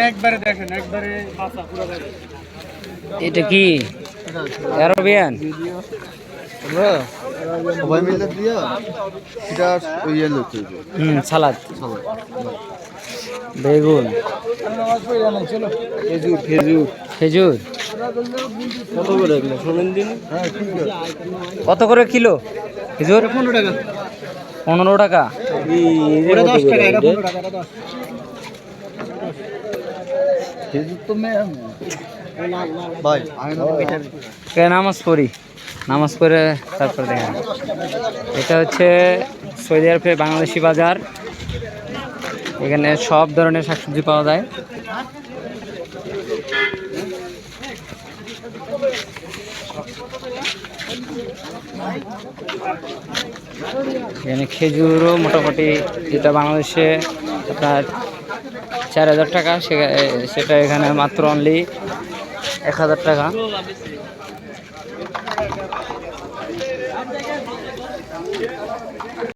একবারে দেখেন, একবারে বাসা পুরো দেখেন। এটা কি অ্যারাবিয়ান? সবাই মিলে দিয়া এটা ইয়ে লইতে হইব। সালাদ, বেগুন, খেজুর খেজুর খেজুর। কত করে এগুলো শোনেন দিন? কত করে কিলো খেজুর? 15 টাকা। 15 টাকা। এটা 10 টাকা, এটা 15 টাকা, এটা 10। খেজুর তো ভাই নামাজ পড়ি, নামাজ পড়ে তারপরে দেখেন। এটা হচ্ছে সৌদি আরবে বাংলাদেশি বাজার। এখানে সব ধরনের শাকসবজি পাওয়া যায়। এখানে খেজুরও মোটামুটি, যেটা বাংলাদেশে আপনার 4000 টাকা, সেটা এখানে মাত্র অনলি 1000 টাকা।